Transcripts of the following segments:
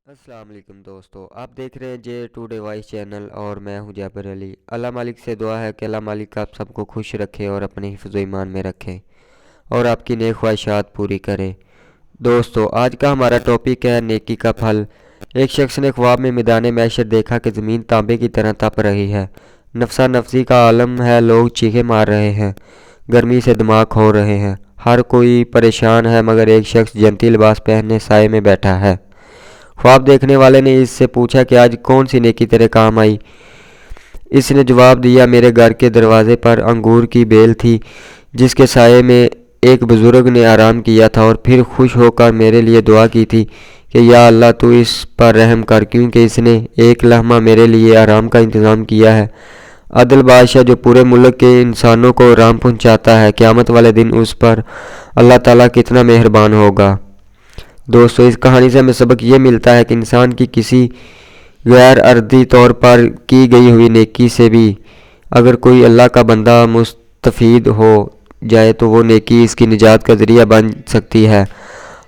السلام علیکم دوستو، آپ دیکھ رہے ہیں جے ٹو ڈیوائس چینل اور میں ہوں جابر علی۔ اللہ مالک سے دعا ہے کہ اللہ مالک آپ سب کو خوش رکھے اور اپنے حفظ و ایمان میں رکھے اور آپ کی نیک خواہشات پوری کرے۔ دوستو، آج کا ہمارا ٹاپک ہے نیکی کا پھل۔ ایک شخص نے خواب میں میدان محشر دیکھا کہ زمین تانبے کی طرح تپ رہی ہے۔ نفسا نفسی کا عالم ہے، لوگ چیخیں مار رہے ہیں، گرمی سے دماغ کھول رہے ہیں، ہر کوئی پریشان ہے، مگر ایک شخص جنتی لباس پہنے سائے میں بیٹھا ہے۔ خواب دیکھنے والے نے اس سے پوچھا کہ آج کون سی نیکی تیرے کام آئی؟ اس نے جواب دیا، میرے گھر کے دروازے پر انگور کی بیل تھی جس کے سائے میں ایک بزرگ نے آرام کیا تھا اور پھر خوش ہو کر میرے لیے دعا کی تھی کہ یا اللہ تو اس پر رحم کر، کیونکہ اس نے ایک لمحہ میرے لیے آرام کا انتظام کیا ہے۔ عدل بادشاہ جو پورے ملک کے انسانوں کو آرام پہنچاتا ہے، قیامت والے دن اس پر اللہ تعالیٰ کتنا مہربان ہوگا۔ دوستو، اس کہانی سے ہمیں سبق یہ ملتا ہے کہ انسان کی کسی غیر ارادی طور پر کی گئی ہوئی نیکی سے بھی اگر کوئی اللہ کا بندہ مستفید ہو جائے تو وہ نیکی اس کی نجات کا ذریعہ بن سکتی ہے۔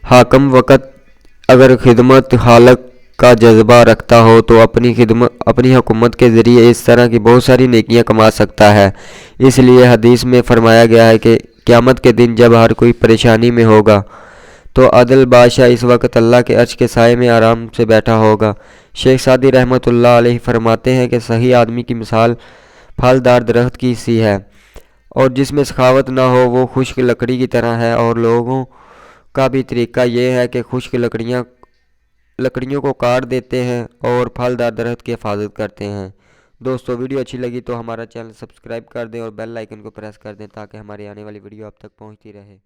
حاکم وقت اگر خدمت خالق کا جذبہ رکھتا ہو تو اپنی حکومت کے ذریعے اس طرح کی بہت ساری نیکیاں کما سکتا ہے۔ اس لیے حدیث میں فرمایا گیا ہے کہ قیامت کے دن جب ہر کوئی پریشانی میں ہوگا تو عدل بادشاہ اس وقت اللہ کے عرش کے سائے میں آرام سے بیٹھا ہوگا۔ شیخ سعدی رحمۃ اللہ علیہ فرماتے ہیں کہ صحیح آدمی کی مثال پھلدار درخت کی سی ہے، اور جس میں سخاوت نہ ہو وہ خشک لکڑی کی طرح ہے، اور لوگوں کا بھی طریقہ یہ ہے کہ خشک لکڑیوں کو کاٹ دیتے ہیں اور پھلدار درخت کی حفاظت کرتے ہیں۔ دوستو، ویڈیو اچھی لگی تو ہمارا چینل سبسکرائب کر دیں اور بیل آئیکن کو پریس کر دیں تاکہ ہماری آنے والی ویڈیو آپ تک پہنچتی رہے۔